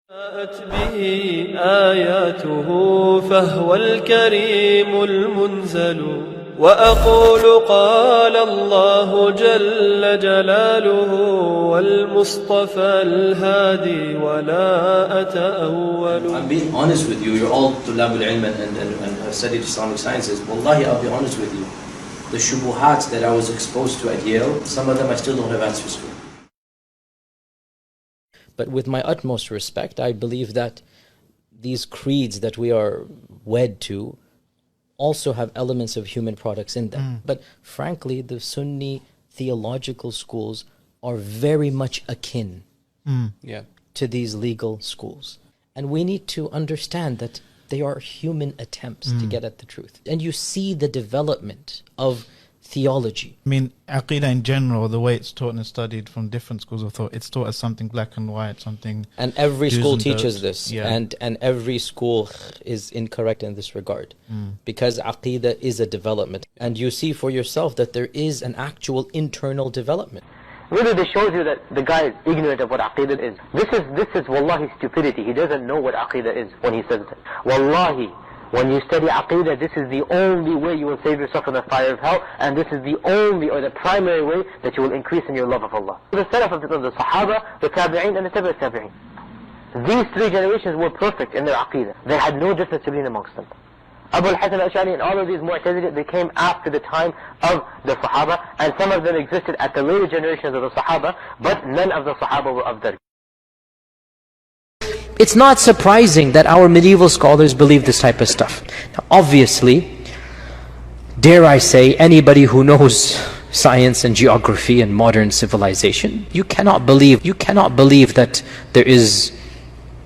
جاءت به آياته فهو الكريم المنزل وأقول قال الله جل جلاله والمصطفى الهادي ولا أتأول. I'm being honest with you, you're all طلاب العلم and have studied Islamic sciences. Wallahi, I'll be honest with you. The shubuhats that I was exposed to at Yale, some of them I still don't have answers for. But with my utmost respect, I believe that these creeds that we are wed to also have elements of human products in them. But frankly, the Sunni theological schools are very much akin to these legal schools. And we need to understand that they are human attempts to get at the truth. And you see the development of theology. I mean, Aqidah in general, the way it's taught and studied from different schools of thought, it's taught as something black and white, something... And every do's school and teaches don'ts. this. And every school is incorrect in this regard. Because Aqidah is a development. And you see for yourself that there is an actual internal development. Really, this shows you that the guy is ignorant of what Aqidah is. This is wallahi stupidity. He doesn't know what Aqidah is when he says that. Wallahi, when you study Aqidah, this is the only way you will save yourself from the fire of hell, and this is the only or the primary way that you will increase in your love of Allah. The Salaf of the Sahaba, the Tabi'een, and the Tabi'ut Tabi'een. These three generations were perfect in their Aqidah. They had no difference between amongst them. Abu al-Hasan al-Ash'ari and all of these Mu'tazili, they came after the time of the Sahaba, and some of them existed at the later generations of the Sahaba, but none of the Sahaba were of their. It's not surprising that our medieval scholars believe this type of stuff. Now, obviously, dare I say, anybody who knows science and geography and modern civilization, you cannot believe that there is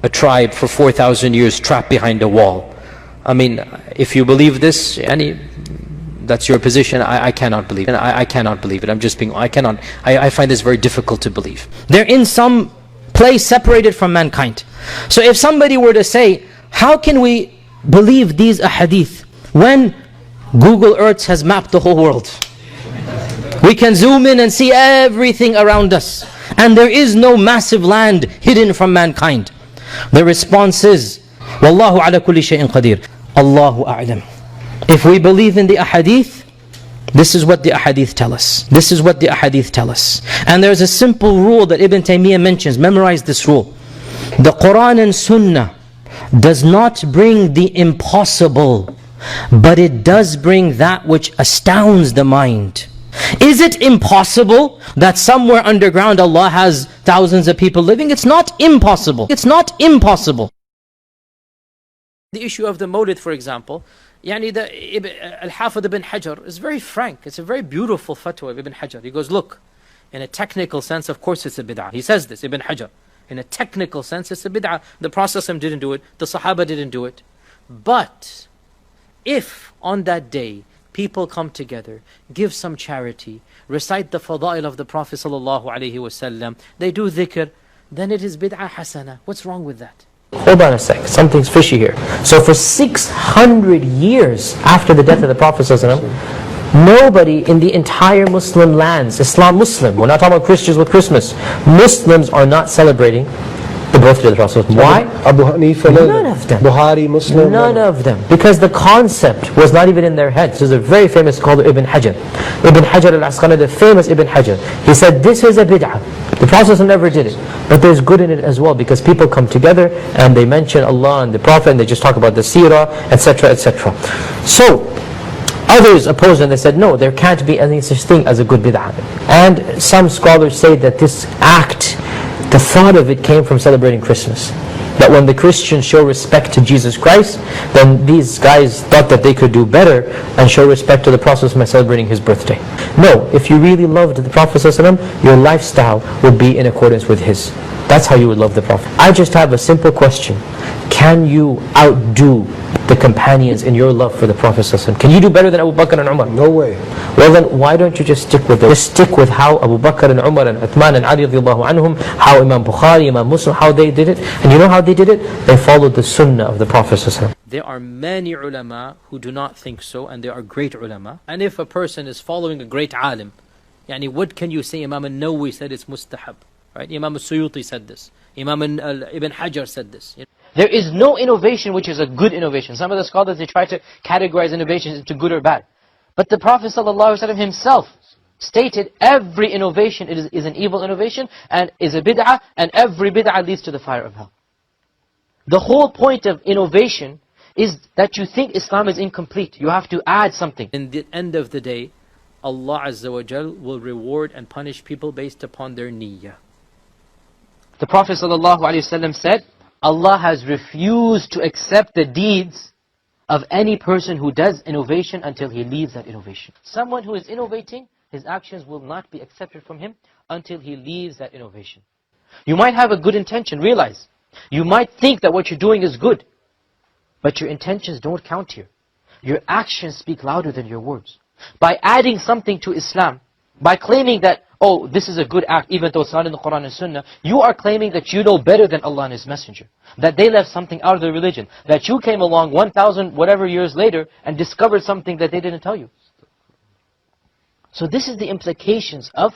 a tribe for 4,000 years trapped behind a wall. I mean, if you believe this, that's your position. I cannot believe it. I cannot believe it. I find this very difficult to believe. They're in some place separated from mankind. So if somebody were to say, how can we believe these ahadith when Google Earth has mapped the whole world? We can zoom in and see everything around us, and there is no massive land hidden from mankind. The response is, Wallahu ala kulli shay'in qadir. Allahu a'lam. If we believe in the ahadith, this is what the ahadith tell us. This is what the ahadith tell us. And there's a simple rule that Ibn Taymiyyah mentions. Memorize this rule. The Quran and Sunnah does not bring the impossible, but it does bring that which astounds the mind. Is it impossible that somewhere underground Allah has thousands of people living? It's not impossible. It's not impossible. The issue of the Mawlid, for example, Al-Hafid ibn Hajar is very frank. It's a very beautiful fatwa of Ibn Hajar. He goes, look, in a technical sense, of course it's a bid'ah. He says this, Ibn Hajar. In a technical sense, it's a bid'ah. The Prophet didn't do it. The Sahaba didn't do it. But if on that day people come together, give some charity, recite the fada'il of the Prophet ﷺ, they do dhikr, then it is bid'ah hasana. What's wrong with that? Hold on a sec, something's fishy here. So for 600 years after the death of the Prophet ﷺ, nobody in the entire Muslim lands, Islam Muslim, we're not talking about Christians with Christmas, Muslims are not celebrating the birthday of the Prophet. Why? Abu Hanifa, none of them. Buhari, Muslim. None of them. Because the concept was not even in their heads. There's a very famous scholar, Ibn Hajar. Ibn Hajar al-Asqalani, the famous Ibn Hajar. He said, this is a bid'ah. The Prophet never did it. But there's good in it as well, because people come together and they mention Allah and the Prophet and they just talk about the seerah, etc., etc. So, others opposed and they said, no, there can't be any such thing as a good bid'ah. And some scholars say that this act, the thought of it came from celebrating Christmas. That when the Christians show respect to Jesus Christ, then these guys thought that they could do better and show respect to the Prophet by celebrating his birthday. No, if you really loved the Prophet ﷺ, your lifestyle would be in accordance with his. That's how you would love the Prophet. I just have a simple question. Can you outdo the companions in your love for the Prophet ﷺ? Can you do better than Abu Bakr and Umar? No way. Well then, why don't you just stick with it? Just stick with how Abu Bakr and Umar and Uthman and Ali radiallahu anhum, how Imam Bukhari, Imam Muslim, how they did it. And you know how they did it? They followed the sunnah of the Prophet ﷺ. There are many ulama who do not think so, and there are great ulama. And if a person is following a great alim, what can you say? Imam al-Nawawi said it's mustahab. Right? Imam al-Suyuti said this. Ibn Hajar said this. There is no innovation which is a good innovation. Some of the scholars, they try to categorize innovations into good or bad. But the Prophet ﷺ himself stated every innovation is an evil innovation and is a bid'ah, and every bid'ah leads to the fire of hell. The whole point of innovation is that you think Islam is incomplete. You have to add something. In the end of the day, Allah Azza wa Jal will reward and punish people based upon their niyyah. The Prophet ﷺ said, Allah has refused to accept the deeds of any person who does innovation until he leaves that innovation. Someone who is innovating, his actions will not be accepted from him until he leaves that innovation. You might have a good intention, realize. You might think that what you're doing is good, but your intentions don't count here. Your actions speak louder than your words. By adding something to Islam, by claiming that, oh, this is a good act, even though it's not in the Quran and Sunnah, you are claiming that you know better than Allah and His Messenger. That they left something out of the religion. That you came along 1,000 whatever years later and discovered something that they didn't tell you. So this is the implications of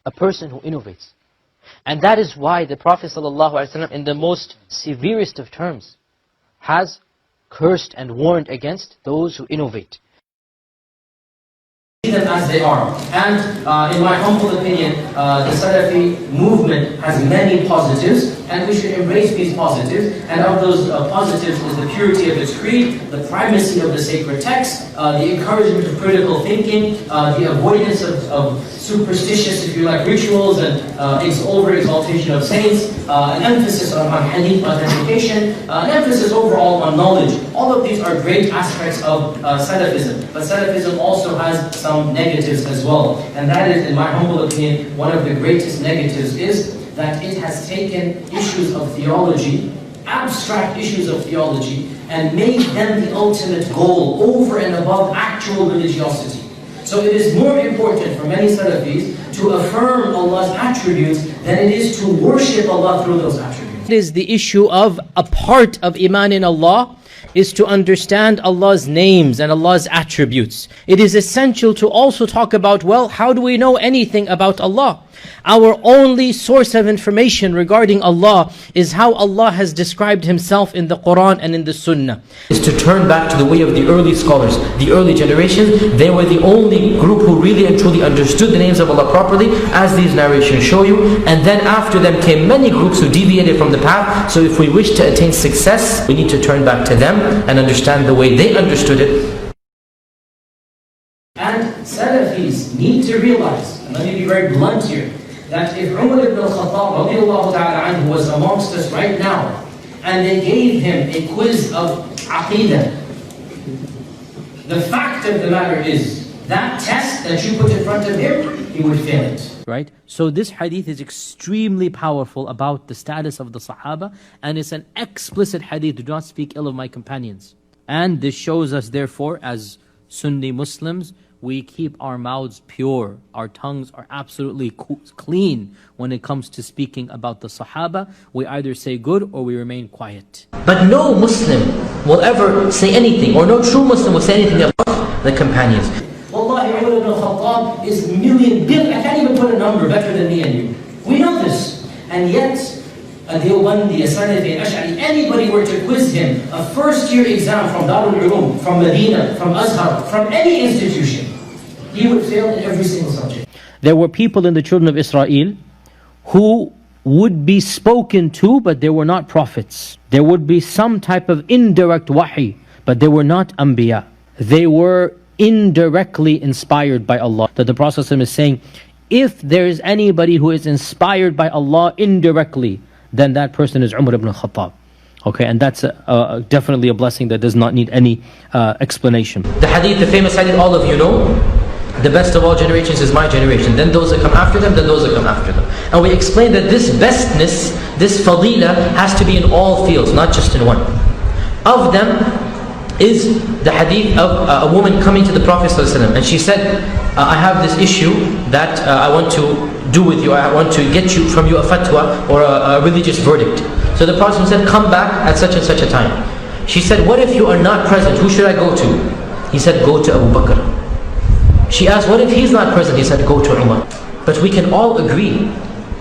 a person who innovates. And that is why the Prophet ﷺ, in the most severest of terms, has cursed and warned against those who innovate. See them as they are. And in my humble opinion, the Salafi movement has many positives, and we should embrace these positives. And of those positives is the purity of its creed, the primacy of the sacred text, the encouragement of critical thinking, the avoidance of superstitious, if you like, rituals and over-exaltation of saints, an emphasis on hadith authentication, an emphasis overall on knowledge. All of these are great aspects of Salafism. But Salafism also has some negatives as well. And that is, in my humble opinion, one of the greatest negatives is that it has taken issues of theology, abstract issues of theology, and made them the ultimate goal over and above actual religiosity. So it is more important for many Salafis to affirm Allah's attributes than it is to worship Allah through those attributes. It is the issue of a part of Iman in Allah is to understand Allah's names and Allah's attributes. It is essential to also talk about, well, how do we know anything about Allah? Our only source of information regarding Allah is how Allah has described Himself in the Quran and in the Sunnah. Is to turn back to the way of the early scholars, the early generations. They were the only group who really and truly understood the names of Allah properly, as these narrations show you. And then after them came many groups who deviated from the path. So if we wish to attain success, we need to turn back to them and understand the way they understood it. And Salafis need to realize, and let me be very blunt here, that if Umar ibn al-Khattab radiallahu ta'ala anhu was amongst us right now, and they gave him a quiz of Aqidah, the fact of the matter is, that test that you put in front of him, he would fail it. Right? So this hadith is extremely powerful about the status of the Sahaba, and it's an explicit hadith, do not speak ill of my companions. And this shows us therefore, as Sunni Muslims, we keep our mouths pure. Our tongues are absolutely clean when it comes to speaking about the Sahaba. We either say good or we remain quiet. But no Muslim will ever say anything, or no true Muslim will say anything about the companions. Wallahi, Umar ibn al-Khattab is billion, I can't even put a number better than me and you. We know this. And yet, a Deobandi, a Salafi, an Ash'ari, anybody were to quiz him, a first-year exam from Darul Ulum, from Medina, from Azhar, from any institution, he would fail in every single subject. There were people in the children of Israel who would be spoken to, but they were not prophets. There would be some type of indirect wahi, but they were not anbiya. They were indirectly inspired by Allah. That the Prophet is saying, if there is anybody who is inspired by Allah indirectly, then that person is Umar ibn al-Khattab. Okay, and that's definitely a blessing that does not need any explanation. The hadith, the famous hadith, all of you know, the best of all generations is my generation, then those that come after them, then those that come after them. And we explained that this bestness, this fadila, has to be in all fields, not just in one. Of them is the hadith of a woman coming to the Prophet ﷺ, and she said, I have this issue that I want to do with you, I want to get from you a fatwa or a religious verdict. So the Prophet said, come back at such and such a time. She said, what if you are not present? Who should I go to? He said, go to Abu Bakr. She asked, what if he's not present? He said, go to Umar. But we can all agree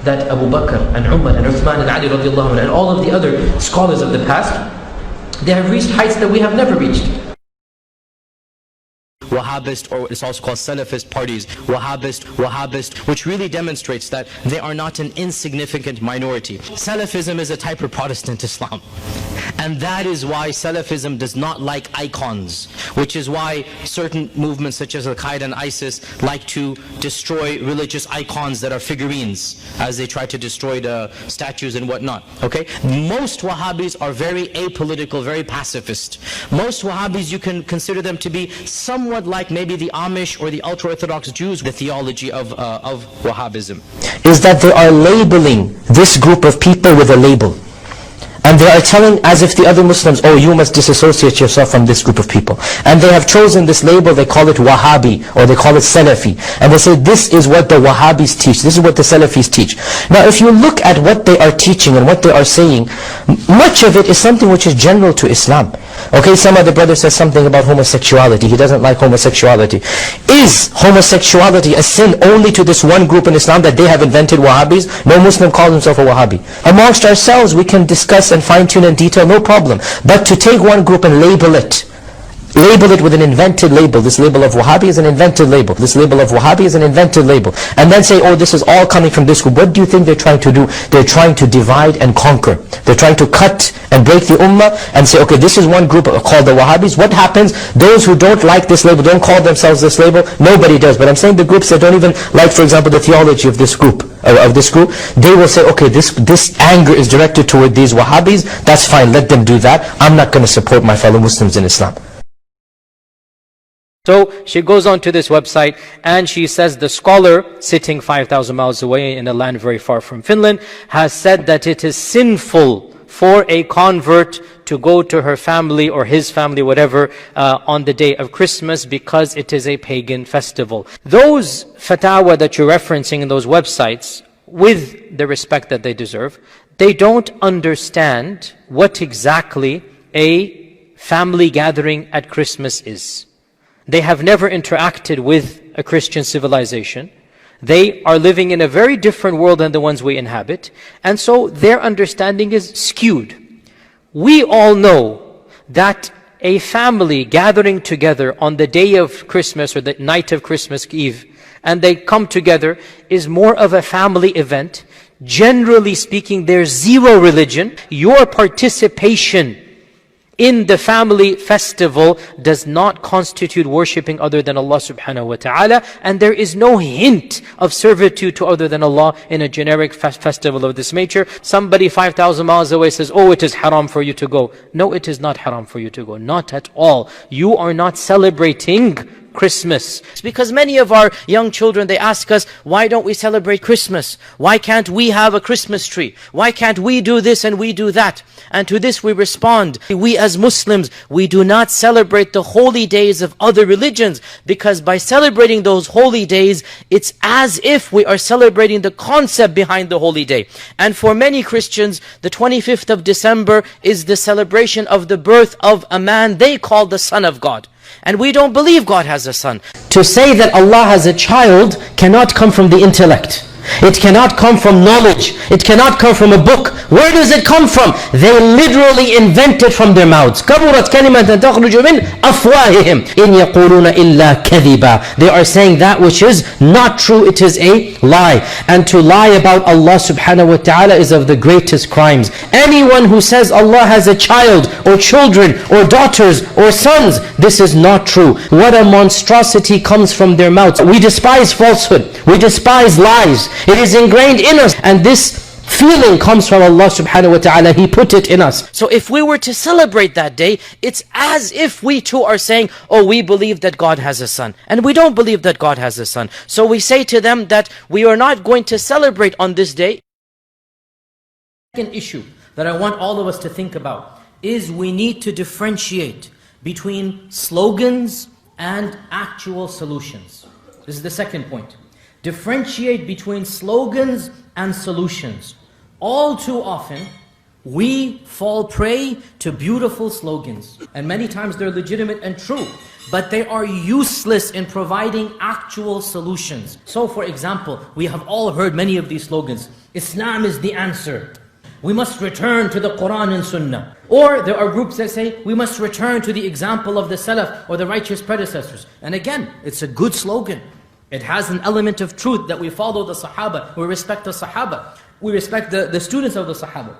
that Abu Bakr and Umar and Uthman and Ali radiallahu anhu and all of the other scholars of the past, they have reached heights that we have never reached. Wahhabist, or it's also called Salafist parties, Wahhabist, which really demonstrates that they are not an insignificant minority. Salafism is a type of Protestant Islam. And that is why Salafism does not like icons, which is why certain movements such as Al-Qaeda and ISIS like to destroy religious icons that are figurines, as they try to destroy the statues and whatnot. Okay? Most Wahhabis are very apolitical, very pacifist. Most Wahhabis, you can consider them to be somewhat like maybe the Amish or the ultra-Orthodox Jews, the theology of Wahhabism. Is that they are labeling this group of people with a label. And they are telling as if the other Muslims, oh, you must disassociate yourself from this group of people. And they have chosen this label, they call it Wahhabi, or they call it Salafi. And they say this is what the Wahhabis teach, this is what the Salafis teach. Now if you look at what they are teaching and what they are saying, much of it is something which is general to Islam. Okay, some other brother says something about homosexuality, he doesn't like homosexuality. Is homosexuality a sin only to this one group in Islam that they have invented, Wahhabis? No Muslim calls himself a Wahhabi. Amongst ourselves we can discuss and fine-tune and detail, no problem. But to take one group and label it with an invented label, this label of Wahhabi is an invented label, this label of Wahhabi is an invented label, and then say, oh, this is all coming from this group. What do you think they're trying to do? They're trying to divide and conquer. They're trying to cut and break the ummah and say, okay, this is one group called the Wahhabis. What happens? Those who don't like this label, don't call themselves this label, nobody does. But I'm saying the groups that don't even like, for example, the theology of this group, they will say, okay, this anger is directed toward these Wahhabis, that's fine, let them do that. I'm not going to support my fellow Muslims in Islam. So she goes on to this website and she says the scholar sitting 5,000 miles away in a land very far from Finland has said that it is sinful for a convert to go to her family or his family, whatever, on the day of Christmas because it is a pagan festival. Those fatwa that you're referencing in those websites, with the respect that they deserve, they don't understand what exactly a family gathering at Christmas is. They have never interacted with a Christian civilization. They are living in a very different world than the ones we inhabit. And so their understanding is skewed. We all know that a family gathering together on the day of Christmas or the night of Christmas Eve, and they come together, is more of a family event. Generally speaking, there's zero religion. Your participation in the family festival does not constitute worshipping other than Allah subhanahu wa ta'ala, and there is no hint of servitude to other than Allah in a generic festival of this nature. Somebody 5,000 miles away says, oh, it is haram for you to go. No, it is not haram for you to go, not at all. You are not celebrating Christmas. It's because many of our young children, they ask us, why don't we celebrate Christmas? Why can't we have a Christmas tree? Why can't we do this and we do that? And to this we respond, we as Muslims, we do not celebrate the holy days of other religions, because by celebrating those holy days, it's as if we are celebrating the concept behind the holy day. And for many Christians, the 25th of December is the celebration of the birth of a man they call the Son of God. And we don't believe God has a son. To say that Allah has a child cannot come from the intellect. It cannot come from knowledge. It cannot come from a book. Where does it come from? They literally invent it from their mouths. كَبُرَتْ كَلِمَةً تَخْرُجُ مِنْ أَفْوَاهِهِمْ إِنْ يَقُولُونَ إِلَّا كَذِبًا. They are saying that which is not true, it is a lie. And to lie about Allah subhanahu wa ta'ala is of the greatest crimes. Anyone who says Allah has a child or children or daughters or sons, this is not true. What a monstrosity comes from their mouths. We despise falsehood. We despise lies. It is ingrained in us, and this feeling comes from Allah subhanahu wa ta'ala. He put it in us. So if we were to celebrate that day, it's as if we too are saying, oh, we believe that God has a son. And we don't believe that God has a son. So we say to them that we are not going to celebrate on this day. Second issue that I want all of us to think about is we need to differentiate between slogans and actual solutions. This is the second point. Differentiate between slogans and solutions. All too often, We fall prey to beautiful slogans. And many times they're legitimate and true, but they are useless in providing actual solutions. So for example, we have all heard many of these slogans. Islam is the answer. We must return to the Quran and Sunnah. Or there are groups that say, we must return to the example of the Salaf or the righteous predecessors. And again, it's a good slogan. It has an element of truth that we follow the Sahaba, we respect the Sahaba, we respect the students of the Sahaba.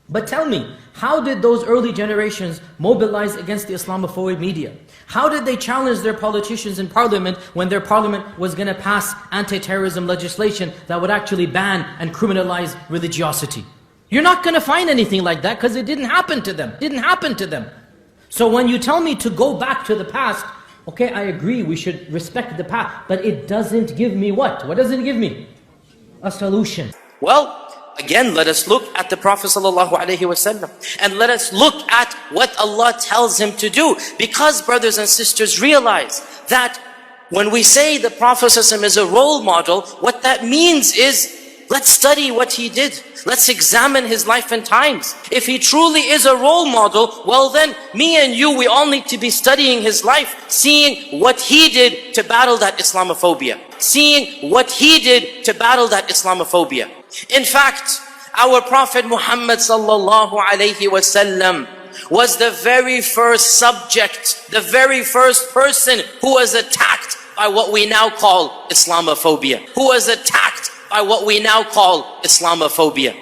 But tell me, how did those early generations mobilize against the Islamophobic media? How did they challenge their politicians in parliament when their parliament was going to pass anti-terrorism legislation that would actually ban and criminalize religiosity? You're not going to find anything like that because it didn't happen to them. It didn't happen to them. So when you tell me to go back to the past, okay, I agree, we should respect the past, but it doesn't give me what? What does it give me? A solution. Well, again, let us look at the Prophet ﷺ and let us look at what Allah tells him to do. Because, brothers and sisters, realize that when we say the Prophet ﷺ is a role model, what that means is, let's study what he did. Let's examine his life and times. If he truly is a role model, well then, me and you, we all need to be studying his life, seeing what he did to battle that Islamophobia. Seeing what he did to battle that Islamophobia. In fact, our Prophet Muhammad sallallahu alayhi wasallam was the very first subject, the very first person who was attacked by what we now call Islamophobia. Who was attacked by what we now call Islamophobia.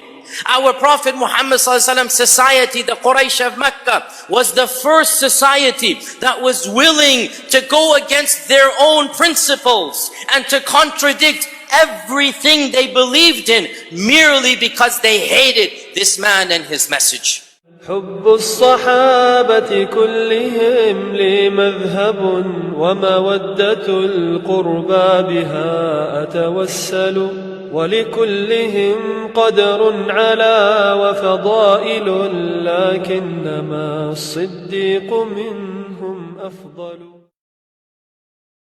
Our Prophet Muhammad ﷺ society, the Quraysh of Mecca, was the first society that was willing to go against their own principles and to contradict everything they believed in merely because they hated this man and his message. حب الصحابة كلهم لي مذهب ومودة القربى بها أتوسل ولكلهم قدر على وفضائل لكنما الصديق منهم أفضل